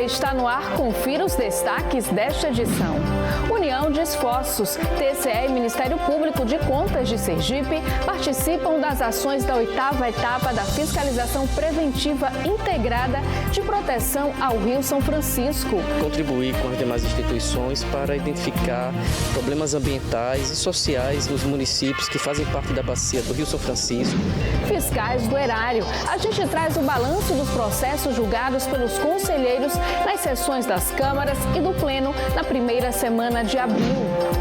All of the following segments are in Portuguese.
está no ar. Confira os destaques desta edição. União de esforços. TCE e Ministério Público de Contas de Sergipe participam das ações da 8ª etapa da fiscalização preventiva integrada de proteção ao Rio São Francisco. Contribuir com as demais instituições para identificar problemas ambientais e sociais nos municípios que fazem parte da bacia do Rio São Francisco. Fiscais do erário. A gente traz o balanço dos processos julgados pelos conselheiros nas sessões das câmaras e do Pleno na primeira semana de abril.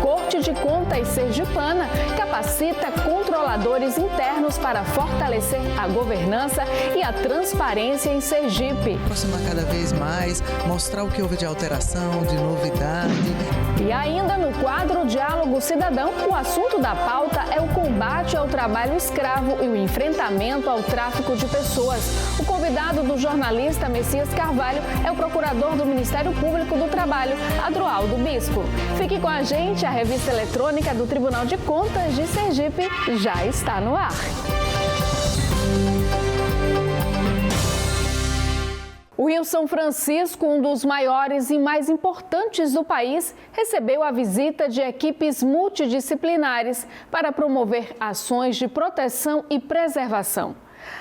Corte de Contas sergipana capacita controladores internos para fortalecer a governança e a transparência em Sergipe. Aproximar cada vez mais, mostrar o que houve de alteração, de novidade. E ainda no quadro Diálogo Cidadão, o assunto da pauta é o combate ao trabalho escravo e o enfrentamento ao tráfico de pessoas. O convidado do jornalista Messias Carvalho é o procurador do Ministério Público do Trabalho, Adroaldo Bispo. Fique com a gente, a revista eletrônica do Tribunal de Contas de Sergipe já está no ar. O Rio São Francisco, um dos maiores e mais importantes do país, recebeu a visita de equipes multidisciplinares para promover ações de proteção e preservação.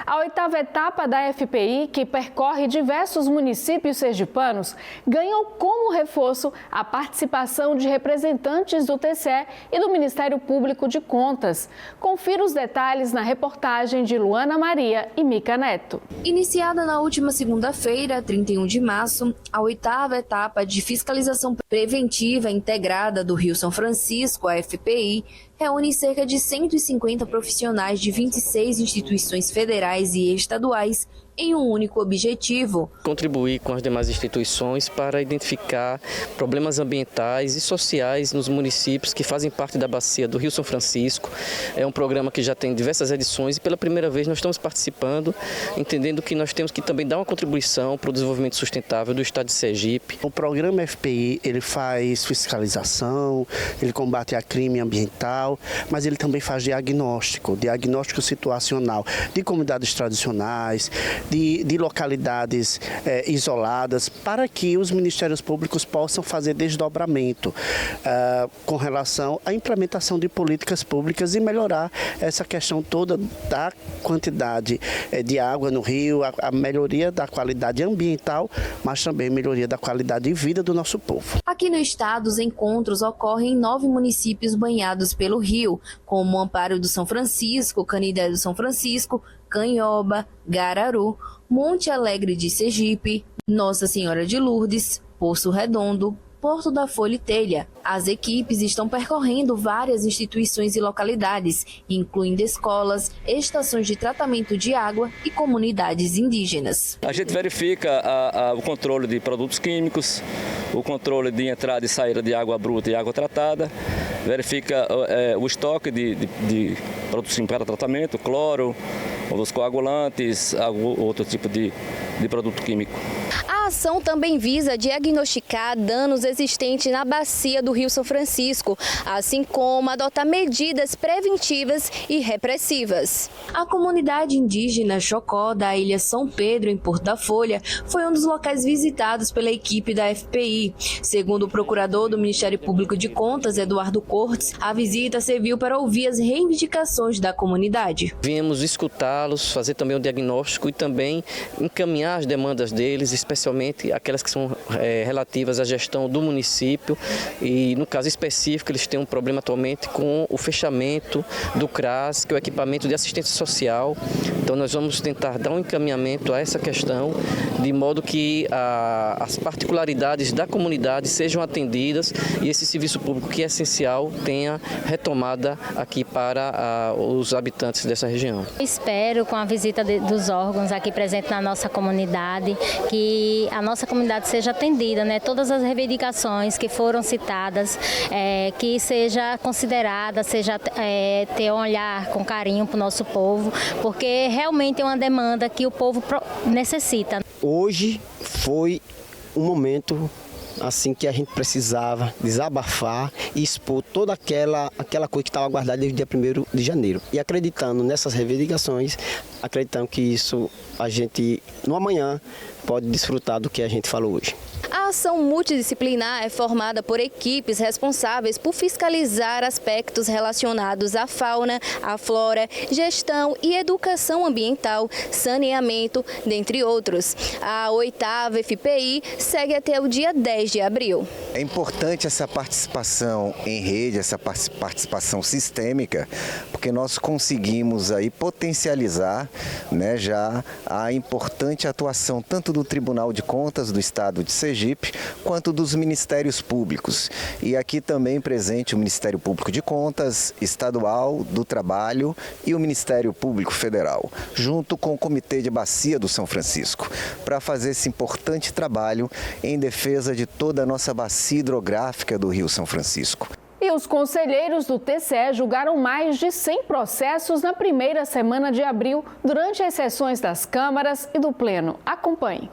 A 8ª etapa da FPI, que percorre diversos municípios sergipanos, ganhou como reforço a participação de representantes do TCE e do Ministério Público de Contas. Confira os detalhes na reportagem de Luana Maria e Mica Neto. Iniciada na última segunda-feira, 31 de março, a 8ª etapa de fiscalização preventiva integrada do Rio São Francisco, a FPI, reúne cerca de 150 profissionais de 26 instituições federais e estaduais em um único objetivo: contribuir com as demais instituições para identificar problemas ambientais e sociais nos municípios que fazem parte da bacia do Rio São Francisco. É um programa que já tem diversas edições e pela primeira vez nós estamos participando, entendendo que nós temos que também dar uma contribuição para o desenvolvimento sustentável do estado de Sergipe. O programa FPI, ele faz fiscalização, ele combate a crime ambiental, mas ele também faz diagnóstico situacional de comunidades tradicionais, de localidades isoladas, para que os ministérios públicos possam fazer desdobramento com relação à implementação de políticas públicas e melhorar essa questão toda da quantidade de água no rio, a melhoria da qualidade ambiental, mas também melhoria da qualidade de vida do nosso povo. Aqui no estado, os encontros ocorrem em 9 municípios banhados pelo rio, como Amparo do São Francisco, Canidé do São Francisco, Canhoba, Gararu, Monte Alegre de Sergipe, Nossa Senhora de Lourdes, Poço Redondo, Porto da Folha e Telha. As equipes estão percorrendo várias instituições e localidades, incluindo escolas, estações de tratamento de água e comunidades indígenas. A gente verifica o controle de produtos químicos, o controle de entrada e saída de água bruta e água tratada, verifica o estoque de produtos para tratamento, cloro, os coagulantes, outro tipo de produto químico. A ação também visa diagnosticar danos existentes na bacia do Rio São Francisco, assim como adotar medidas preventivas e repressivas. A comunidade indígena Chocó, da Ilha São Pedro, em Porto da Folha, foi um dos locais visitados pela equipe da FPI. Segundo o procurador do Ministério Público de Contas, Eduardo Cortes, a visita serviu para ouvir as reivindicações da comunidade. Viemos escutá-los, fazer também o diagnóstico e também encaminhar as demandas deles, especialmente aquelas que são relativas à gestão do município e, no caso específico, eles têm um problema atualmente com o fechamento do CRAS, que é o equipamento de assistência social. Então nós vamos tentar dar um encaminhamento a essa questão, de modo que as particularidades da comunidade sejam atendidas e esse serviço público, que é essencial, tenha retomada aqui para os habitantes dessa região. Espero, com a visita dos órgãos aqui presentes na nossa comunidade, que a nossa comunidade seja atendida, né? Todas as reivindicações que foram citadas, que seja considerada, ter um olhar com carinho para o nosso povo, porque realmente é uma demanda que o povo necessita. Hoje foi um momento assim que a gente precisava desabafar e expor toda aquela coisa que estava guardada desde o dia 1º de janeiro. E acreditando nessas reivindicações, acreditando que isso a gente, no amanhã, pode desfrutar do que a gente falou hoje. A ação multidisciplinar é formada por equipes responsáveis por fiscalizar aspectos relacionados à fauna, à flora, gestão e educação ambiental, saneamento, dentre outros. A 8ª FPI segue até o dia 10 de abril. É importante essa participação em rede, essa participação sistêmica, porque nós conseguimos aí potencializar, né, já a importante atuação tanto do Tribunal de Contas do Estado de Sergipe, quanto dos Ministérios Públicos. E aqui também presente o Ministério Público de Contas Estadual, do Trabalho e o Ministério Público Federal, junto com o Comitê de Bacia do São Francisco, para fazer esse importante trabalho em defesa de toda a nossa bacia hidrográfica do Rio São Francisco. E os conselheiros do TCE julgaram mais de 100 processos na primeira semana de abril, durante as sessões das câmaras e do Pleno. Acompanhe.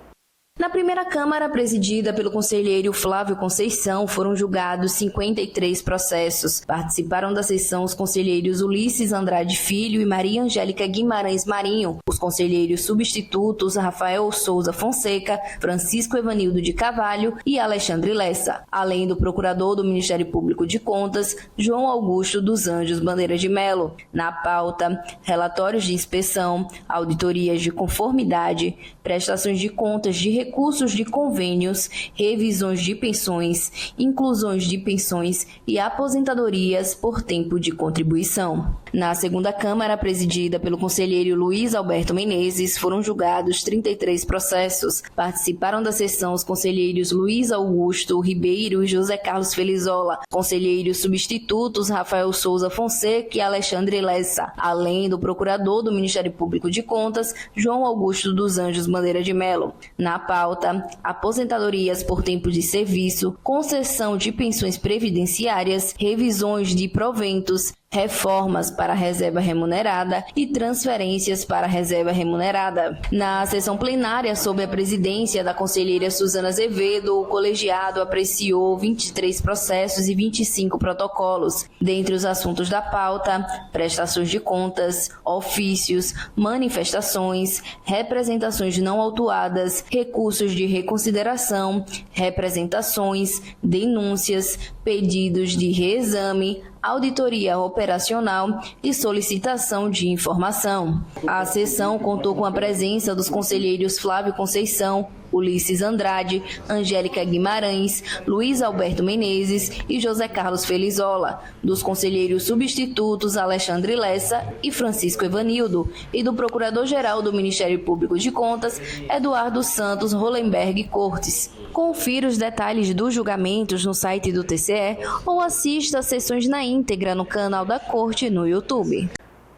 Na primeira Câmara, presidida pelo conselheiro Flávio Conceição, foram julgados 53 processos. Participaram da sessão os conselheiros Ulisses Andrade Filho e Maria Angélica Guimarães Marinho, os conselheiros substitutos Rafael Souza Fonseca, Francisco Evanildo de Carvalho e Alexandre Lessa, além do procurador do Ministério Público de Contas, João Augusto dos Anjos Bandeira de Melo. Na pauta, relatórios de inspeção, auditorias de conformidade, prestações de contas de recursos de convênios, revisões de pensões, inclusões de pensões e aposentadorias por tempo de contribuição. Na segunda Câmara, presidida pelo conselheiro Luiz Alberto Menezes, foram julgados 33 processos. Participaram da sessão os conselheiros Luiz Augusto Ribeiro e José Carlos Felizola, conselheiros substitutos Rafael Souza Fonseca e Alexandre Lessa, além do procurador do Ministério Público de Contas, João Augusto dos Anjos Bandeira de Melo. Na pauta, aposentadorias por tempo de serviço, concessão de pensões previdenciárias, revisões de proventos, reformas para a reserva remunerada e transferências para a reserva remunerada. Na sessão plenária, sob a presidência da conselheira Suzana Azevedo, o colegiado apreciou 23 processos e 25 protocolos. Dentre os assuntos da pauta, prestações de contas, ofícios, manifestações, representações não autuadas, recursos de reconsideração, representações, denúncias, pedidos de reexame, auditoria operacional e solicitação de informação. A sessão contou com a presença dos conselheiros Flávio Conceição, Ulisses Andrade, Angélica Guimarães, Luiz Alberto Menezes e José Carlos Felizola, dos conselheiros substitutos Alexandre Lessa e Francisco Evanildo, e do Procurador-Geral do Ministério Público de Contas, Eduardo Santos Hollenberg Cortes. Confira os detalhes dos julgamentos no site do TCE ou assista às sessões na íntegra no canal da Corte no YouTube.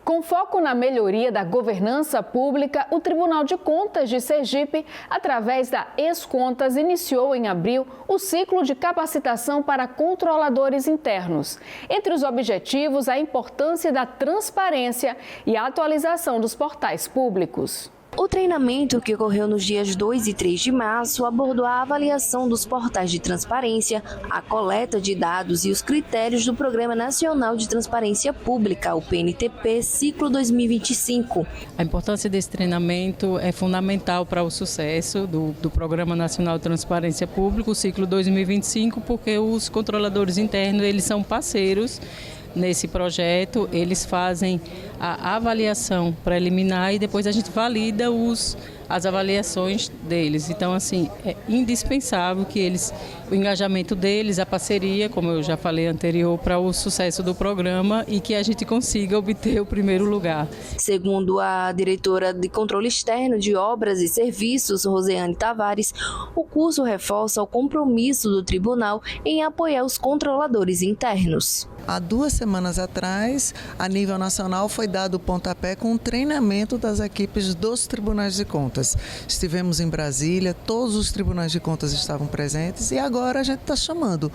Com foco na melhoria da governança pública, o Tribunal de Contas de Sergipe, através da Ex-Contas, iniciou em abril o ciclo de capacitação para controladores internos. Entre os objetivos, a importância da transparência e a atualização dos portais públicos. O treinamento, que ocorreu nos dias 2 e 3 de março, abordou a avaliação dos portais de transparência, a coleta de dados e os critérios do Programa Nacional de Transparência Pública, o PNTP, ciclo 2025. A importância desse treinamento é fundamental para o sucesso do Programa Nacional de Transparência Pública, o ciclo 2025, porque os controladores internos, eles são parceiros nesse projeto, eles fazem a avaliação preliminar e depois a gente valida as avaliações deles. Então, assim, é indispensável que o engajamento deles, a parceria, como eu já falei anterior, para o sucesso do programa e que a gente consiga obter o primeiro lugar. Segundo a diretora de Controle Externo de Obras e Serviços, Rosiane Tavares, o curso reforça o compromisso do tribunal em apoiar os controladores internos. Há 2 semanas atrás, a nível nacional, foi dado o pontapé com o treinamento das equipes dos tribunais de contas. Estivemos em Brasília, todos os tribunais de contas estavam presentes e agora a gente está chamando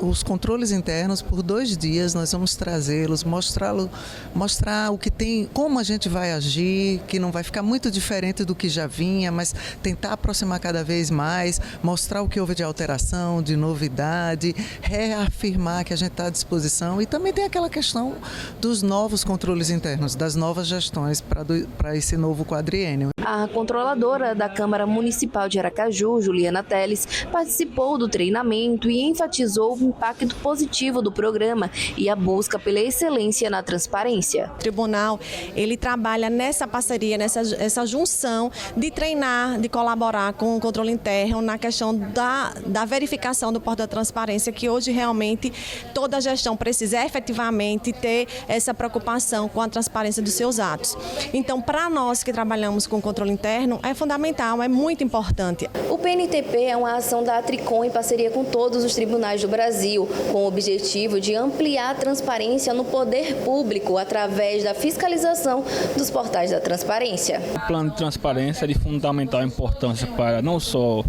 os controles internos por 2 dias. Nós vamos trazê-los, mostrar o que tem, como a gente vai agir, que não vai ficar muito diferente do que já vinha, mas tentar aproximar cada vez mais, mostrar o que houve de alteração, de novidade, reafirmar que a gente está à disposição, e também tem aquela questão dos novos controles internos, das novas gestões para esse novo quadriênio. A controladora da Câmara Municipal de Aracaju, Juliana Teles, participou do treinamento e enfatizou o impacto positivo do programa e a busca pela excelência na transparência. O tribunal, ele trabalha nessa parceria, nessa junção de treinar, de colaborar com o controle interno na questão da verificação do portal da transparência, que hoje realmente toda a gestão precisa efetivamente ter essa preocupação com a transparência dos seus atos. Então, para nós que trabalhamos com o controle interno, é fundamental, é muito importante. O PNTP é uma ação da Atricom em parceria com todos os tribunais do Brasil, com o objetivo de ampliar a transparência no poder público através da fiscalização dos portais da transparência. O plano de transparência é de fundamental importância para não só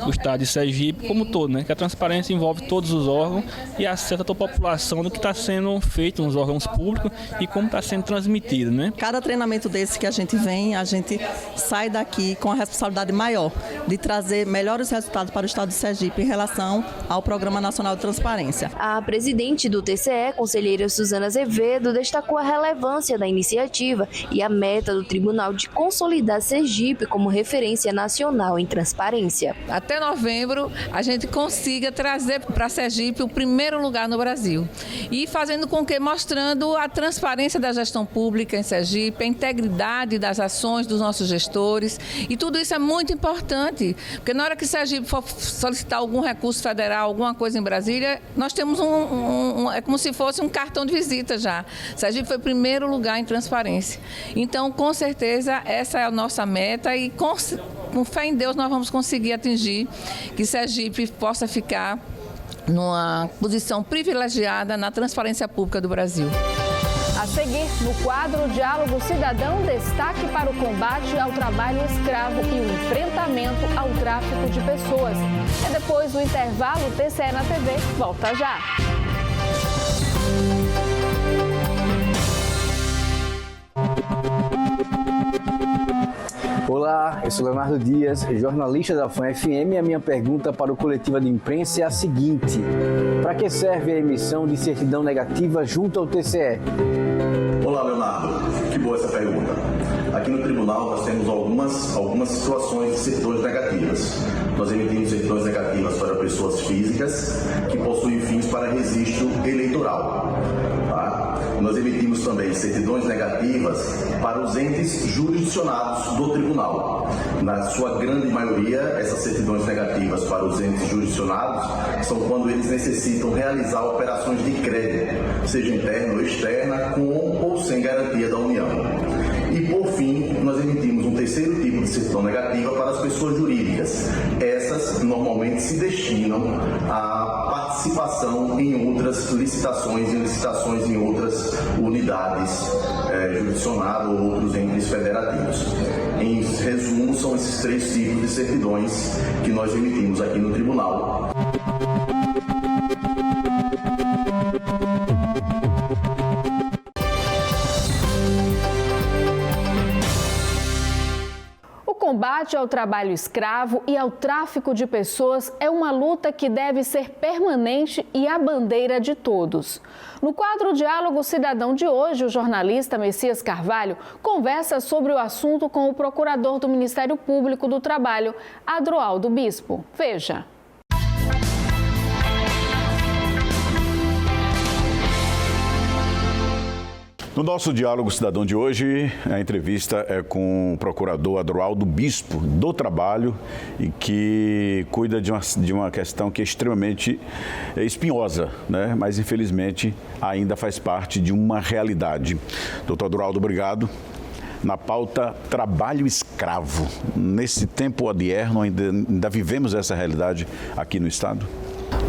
o estado de Sergipe, como todo, né? Que a transparência envolve todos os órgãos e acerta a toda a população do que está sendo feito nos órgãos públicos e como está sendo transmitido, né? Cada treinamento desse que a gente vem, a gente sai daqui com a responsabilidade maior de trazer melhores resultados para o estado de Sergipe em relação ao Programa Nacional de Transparência. A presidente do TCE, conselheira Suzana Azevedo, destacou a relevância da iniciativa e a meta do tribunal de consolidar Sergipe como referência nacional em transparência. Até novembro, a gente consiga trazer para Sergipe o primeiro lugar no Brasil. E fazendo com que, mostrando a transparência da gestão pública em Sergipe, a integridade das ações dos nossos gestores. E tudo isso é muito importante, porque na hora que Sergipe for solicitar algum recurso federal, alguma coisa em Brasília, nós temos é como se fosse um cartão de visita já. Sergipe foi primeiro lugar em transparência. Então, com certeza, essa é a nossa meta e com fé em Deus nós vamos conseguir atingir que Sergipe possa ficar numa posição privilegiada na transparência pública do Brasil. A seguir, no quadro Diálogo Cidadão, destaque para o combate ao trabalho escravo e o enfrentamento ao tráfico de pessoas. É depois do intervalo, TCE na TV volta já. Olá, eu sou Leonardo Dias, jornalista da FAN-FM, e a minha pergunta para o Coletiva de Imprensa é a seguinte: para que serve a emissão de certidão negativa junto ao TCE? Olá, Leonardo, que boa essa pergunta. Aqui no tribunal nós temos algumas situações de certidões negativas. Nós emitimos certidões negativas para pessoas físicas que possuem fins para registro eleitoral. Nós emitimos também certidões negativas para os entes jurisdicionados do tribunal. Na sua grande maioria, essas certidões negativas para os entes jurisdicionados são quando eles necessitam realizar operações de crédito, seja interna ou externa, com ou sem garantia da União. E, por fim, nós emitimos um terceiro tipo de certidão negativa para as pessoas jurídicas. Essas normalmente se destinam à participação em outras licitações em outras unidades jurisdicionadas ou outros entes federativos. Em resumo, são esses três tipos de certidões que nós emitimos aqui no tribunal. O combate ao trabalho escravo e ao tráfico de pessoas é uma luta que deve ser permanente e a bandeira de todos. No quadro Diálogo Cidadão de hoje, o jornalista Messias Carvalho conversa sobre o assunto com o procurador do Ministério Público do Trabalho, Adroaldo Bispo. Veja. No nosso Diálogo Cidadão de hoje, a entrevista é com o procurador Adroaldo Bispo do Trabalho e que cuida de uma questão que é extremamente espinhosa, né? Mas infelizmente ainda faz parte de uma realidade. Doutor Adroaldo, obrigado. Na pauta trabalho escravo, nesse tempo odierno ainda vivemos essa realidade aqui no Estado?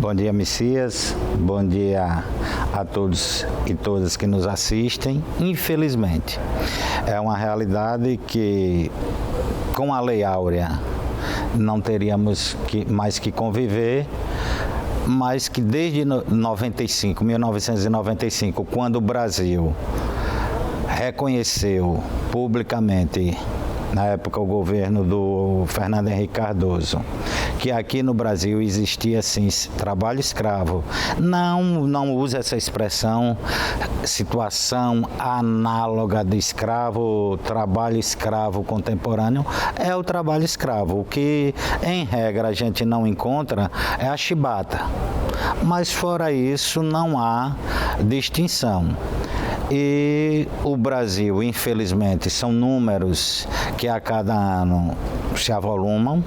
Bom dia, Messias. Bom dia a todos e todas que nos assistem. Infelizmente, é uma realidade que, com a Lei Áurea, não teríamos mais que conviver, mas que desde 1995, quando o Brasil reconheceu publicamente, na época o governo do Fernando Henrique Cardoso, que aqui no Brasil existia assim trabalho escravo. Não usa essa expressão, situação análoga de escravo, trabalho escravo contemporâneo, é o trabalho escravo. O que em regra a gente não encontra é a chibata. Mas fora isso não há distinção. E o Brasil, infelizmente, são números que a cada ano se avolumam.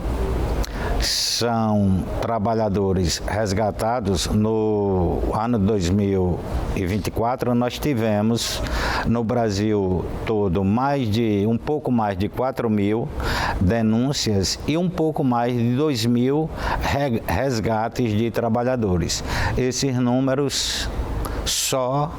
São trabalhadores resgatados. No ano 2024, nós tivemos no Brasil todo um pouco mais de 4.000 denúncias e um pouco mais de 2.000 resgates de trabalhadores. Esses números só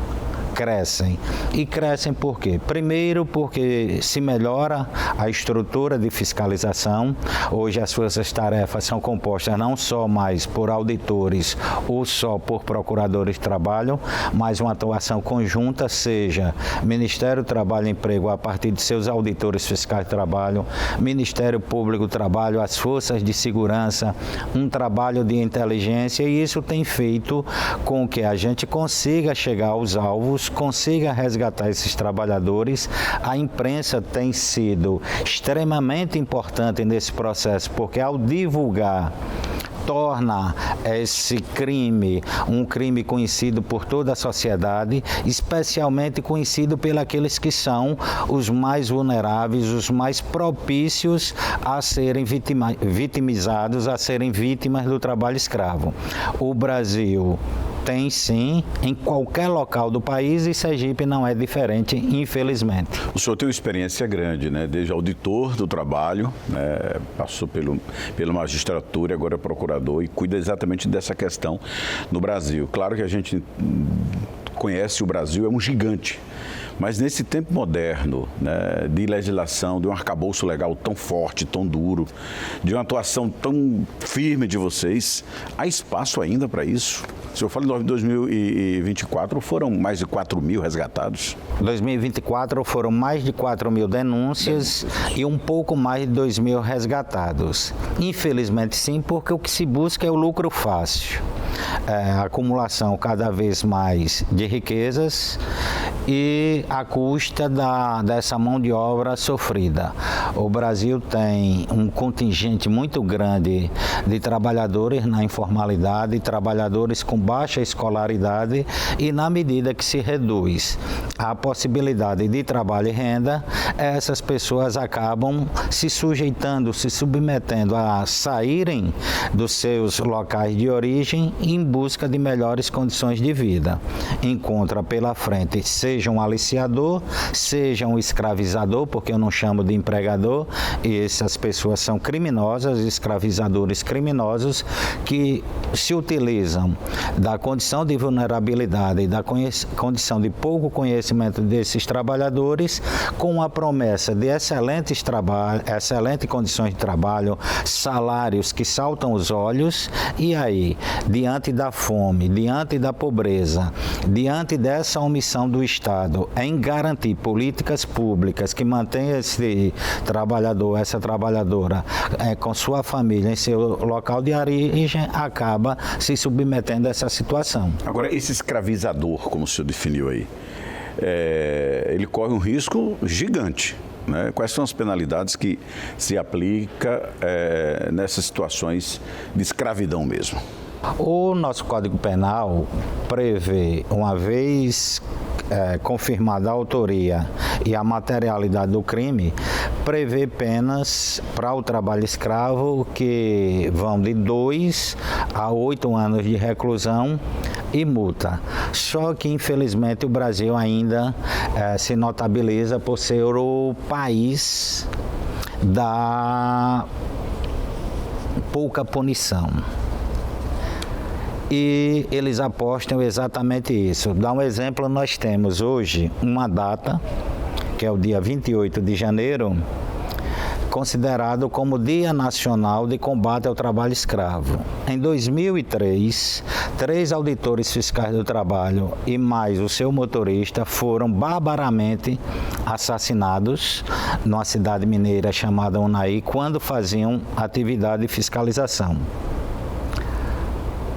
crescem. E crescem por quê? Primeiro, porque se melhora a estrutura de fiscalização. Hoje as forças-tarefas são compostas não só mais por auditores ou só por procuradores de trabalho, mas uma atuação conjunta, seja Ministério do Trabalho e Emprego a partir de seus auditores fiscais de trabalho, Ministério Público do Trabalho, as forças de segurança, um trabalho de inteligência, e isso tem feito com que a gente consiga chegar aos alvos, consiga resgatar esses trabalhadores. A imprensa tem sido extremamente importante nesse processo, porque ao divulgar torna esse crime um crime conhecido por toda a sociedade, especialmente conhecido pelos que são os mais vulneráveis, os mais propícios a serem vitimizados, a serem vítimas do trabalho escravo. O Brasil tem sim, em qualquer local do país, e Sergipe não é diferente, infelizmente. O senhor tem uma experiência grande, né? Desde auditor do trabalho, né? Passou pela magistratura, agora é procurador e cuida exatamente dessa questão no Brasil. Claro que a gente conhece o Brasil, é um gigante. Mas nesse tempo moderno, né, de legislação, de um arcabouço legal tão forte, tão duro, de uma atuação tão firme de vocês, há espaço ainda para isso? Se eu falo em 2024, foram mais de 4.000 resgatados. Em 2024 foram mais de 4.000 denúncias e um pouco mais de 2.000 resgatados. Infelizmente sim, porque o que se busca é o lucro fácil. A acumulação cada vez mais de riquezas e à custa dessa mão de obra sofrida. O Brasil tem um contingente muito grande de trabalhadores na informalidade, trabalhadores com baixa escolaridade, e na medida que se reduz a possibilidade de trabalho e renda, essas pessoas acabam se sujeitando, se submetendo a saírem dos seus locais de origem em busca de melhores condições de vida. Encontra pela frente, seja um aliciador, seja um escravizador, porque eu não chamo de empregador, e essas pessoas são criminosas, escravizadores criminosos, que se utilizam da condição de vulnerabilidade e da condição de pouco conhecimento desses trabalhadores, com a promessa de excelentes condições de trabalho, salários que saltam os olhos, e aí, diante da fome, diante da pobreza, diante dessa omissão do Estado em garantir políticas públicas que mantenham esse trabalhador, essa trabalhadora com sua família em seu local de origem, acaba se submetendo a essa situação. Agora, esse escravizador, como o senhor definiu aí, ele corre um risco gigante, né? Quais são as penalidades que se aplica nessas situações de escravidão mesmo? O nosso Código Penal prevê, uma vez confirmada a autoria e a materialidade do crime, prevê penas para o trabalho escravo que vão de 2 a 8 anos de reclusão e multa. Só que, infelizmente, o Brasil ainda se notabiliza por ser o país da pouca punição. E eles apostam exatamente isso. Dá um exemplo, nós temos hoje uma data, que é o dia 28 de janeiro, considerado como Dia Nacional de Combate ao Trabalho Escravo. Em 2003, 3 auditores fiscais do trabalho e mais o seu motorista foram barbaramente assassinados numa cidade mineira chamada Unai, quando faziam atividade de fiscalização.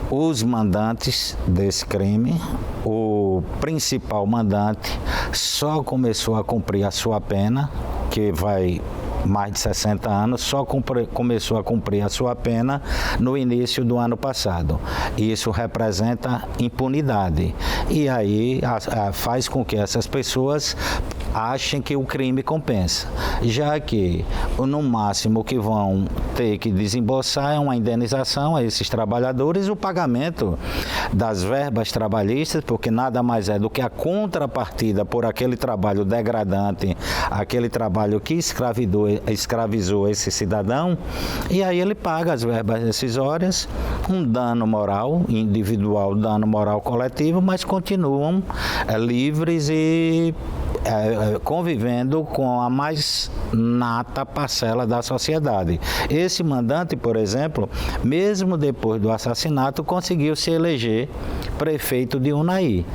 Os mandantes desse crime, o principal mandante, só começou a cumprir a sua pena, que vai mais de 60 anos, só começou a cumprir a sua pena no início do ano passado. Isso representa impunidade. E aí faz com que essas pessoas achem que o crime compensa, já que no máximo que vão ter que desembolsar é uma indenização a esses trabalhadores, o pagamento das verbas trabalhistas, porque nada mais é do que a contrapartida por aquele trabalho degradante, aquele trabalho que escravizou esse cidadão, e aí ele paga as verbas rescisórias, um dano moral individual, dano moral coletivo, mas continuam livres e convivendo com a mais nata parcela da sociedade. Esse mandante, por exemplo, mesmo depois do assassinato, conseguiu se eleger prefeito de Unai.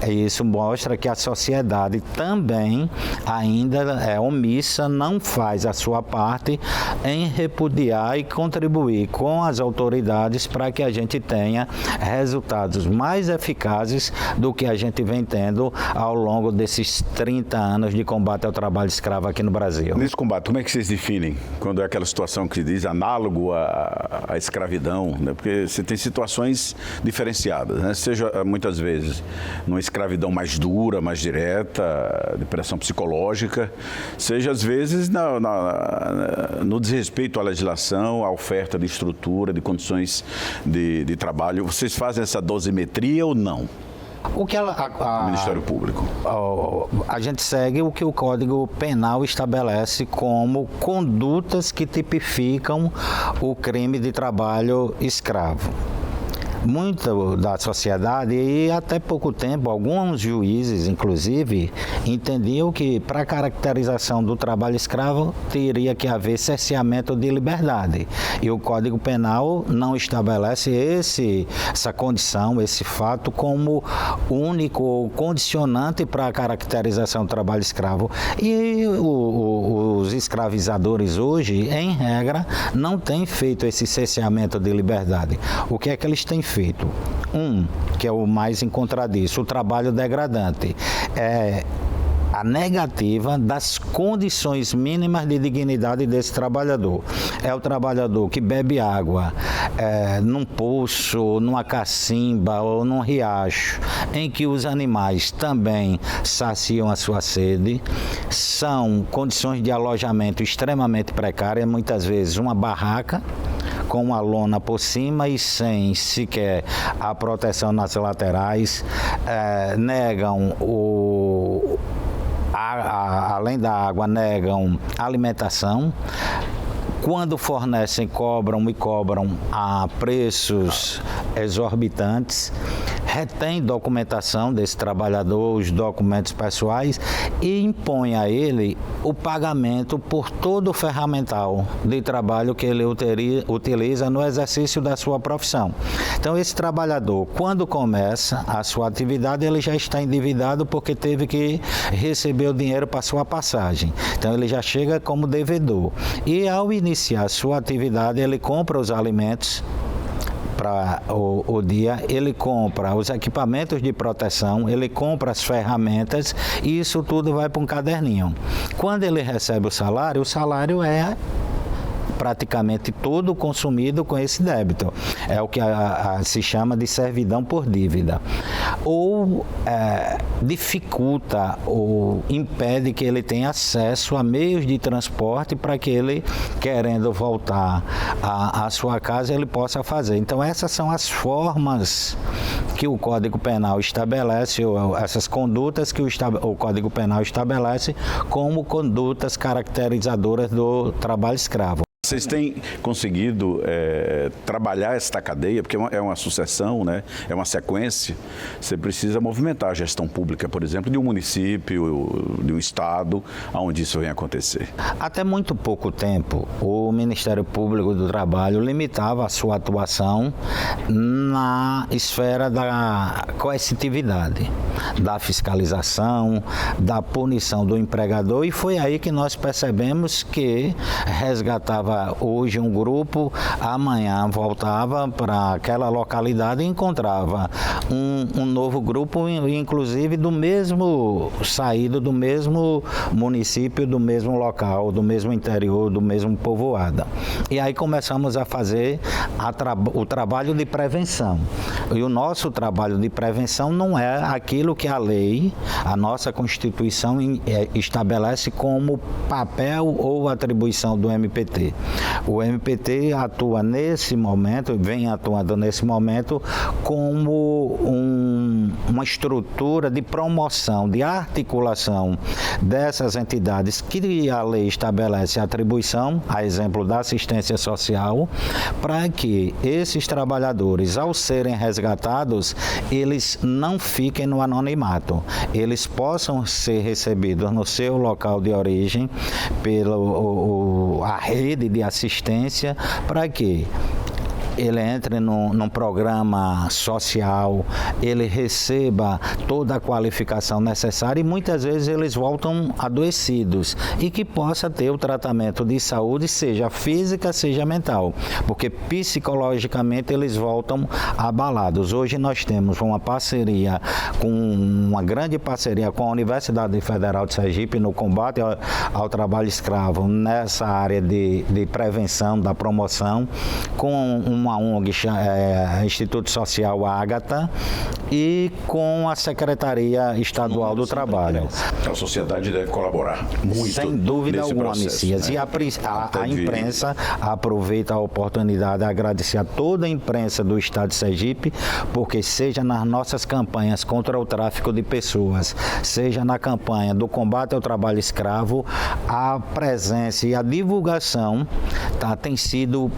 Isso mostra que a sociedade também ainda é omissa, não faz a sua parte em repudiar e contribuir com as autoridades para que a gente tenha resultados mais eficazes do que a gente vem tendo ao longo desses 30 anos de combate ao trabalho escravo aqui no Brasil. Nesse combate, como é que vocês definem quando é aquela situação que diz análogo à escravidão, né? Porque você tem situações diferenciadas, né? Seja muitas vezes numa escravidão mais dura, mais direta, de pressão psicológica, seja às vezes no desrespeito à legislação, à oferta de estrutura, de condições de trabalho. Vocês fazem essa dosimetria ou não? O que o Ministério Público? A gente segue o que o Código Penal estabelece como condutas que tipificam o crime de trabalho escravo. Muito da sociedade, e até pouco tempo, alguns juízes, inclusive, entendiam que para a caracterização do trabalho escravo teria que haver cerceamento de liberdade. E o Código Penal não estabelece essa condição, esse fato, como único ou condicionante para a caracterização do trabalho escravo. E os escravizadores hoje, em regra, não têm feito esse cerceamento de liberdade. O que é que eles têm feito? Que é o mais em contradiço, o trabalho degradante. É a negativa das condições mínimas de dignidade desse trabalhador. É o trabalhador que bebe água num poço, numa cacimba ou num riacho, em que os animais também saciam a sua sede. São condições de alojamento extremamente precárias, muitas vezes uma barraca com uma lona por cima e sem sequer a proteção nas laterais, negam além da água, negam alimentação. Quando fornecem, cobram a preços exorbitantes, retém documentação desse trabalhador, os documentos pessoais, e impõe a ele o pagamento por todo o ferramental de trabalho que ele utiliza no exercício da sua profissão. Então, esse trabalhador, quando começa a sua atividade, ele já está endividado porque teve que receber o dinheiro para sua passagem. Então, ele já chega como devedor. E ao iniciar a sua atividade, ele compra os alimentos para o dia, ele compra os equipamentos de proteção, ele compra as ferramentas, e isso tudo vai para um caderninho. Quando ele recebe o salário é praticamente todo consumido com esse débito. É o que se chama de servidão por dívida. Ou dificulta ou impede que ele tenha acesso a meios de transporte para que ele, querendo voltar à sua casa, ele possa fazer. Então, essas são as formas que o Código Penal estabelece, ou essas condutas que o Código Penal estabelece como condutas caracterizadoras do trabalho escravo. Vocês têm conseguido trabalhar esta cadeia, porque é uma sucessão, né? É uma sequência. Você precisa movimentar a gestão pública, por exemplo, de um município, de um estado, onde isso vem acontecer. Até muito pouco tempo, o Ministério Público do Trabalho limitava a sua atuação na esfera da coercitividade, da fiscalização, da punição do empregador, e foi aí que nós percebemos que resgatava hoje um grupo, amanhã voltava para aquela localidade e encontrava um novo grupo, inclusive do mesmo saído, do mesmo município, do mesmo local, do mesmo interior, do mesmo povoado. E aí começamos a fazer o trabalho de prevenção. E o nosso trabalho de prevenção não é aquilo que a lei, a nossa Constituição estabelece como papel ou atribuição do MPT. O MPT atua nesse momento, vem atuando nesse momento como uma estrutura de promoção, de articulação dessas entidades que a lei estabelece a atribuição, a exemplo da assistência social, para que esses trabalhadores, ao serem resgatados, eles não fiquem no anonimato, eles possam ser recebidos no seu local de origem pela rede de assistência, para que ele entre num programa social, ele receba toda a qualificação necessária e muitas vezes eles voltam adoecidos e que possa ter o tratamento de saúde, seja física, seja mental, porque psicologicamente eles voltam abalados. Hoje nós temos uma grande parceria com a Universidade Federal de Sergipe no combate ao trabalho escravo, nessa área de prevenção, da promoção, com uma ONG, Instituto Social Ágata, e com a Secretaria Estadual do Trabalho. A sociedade deve colaborar muito. Sem dúvida alguma, processo, Messias. Né? E a imprensa aproveita a oportunidade de agradecer a toda a imprensa do Estado de Sergipe, porque seja nas nossas campanhas contra o tráfico de pessoas, seja na campanha do combate ao trabalho escravo, a presença e a divulgação tem sido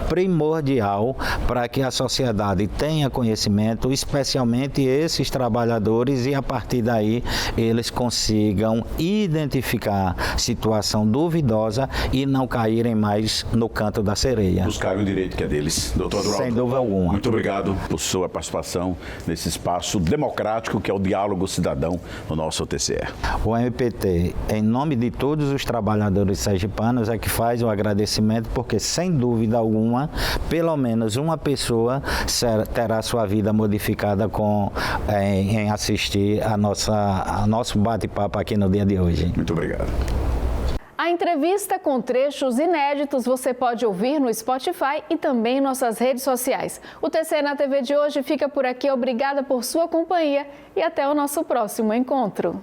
primordial para que a sociedade tenha conhecimento, especialmente esses trabalhadores, e a partir daí eles consigam identificar situação duvidosa e não caírem mais no canto da sereia. Buscarem o direito que é deles. Doutor Adroaldo, sem dúvida alguma. Muito obrigado por sua participação nesse espaço democrático que é o diálogo cidadão no nosso TCE. O MPT, em nome de todos os trabalhadores sergipanos, é que faz o agradecimento, porque sem dúvida alguma, pelo menos uma pessoa terá sua vida modificada em assistir a nosso bate-papo aqui no dia de hoje. Muito obrigado. A entrevista com trechos inéditos você pode ouvir no Spotify e também em nossas redes sociais. O TCE na TV de hoje fica por aqui. Obrigada por sua companhia e até o nosso próximo encontro.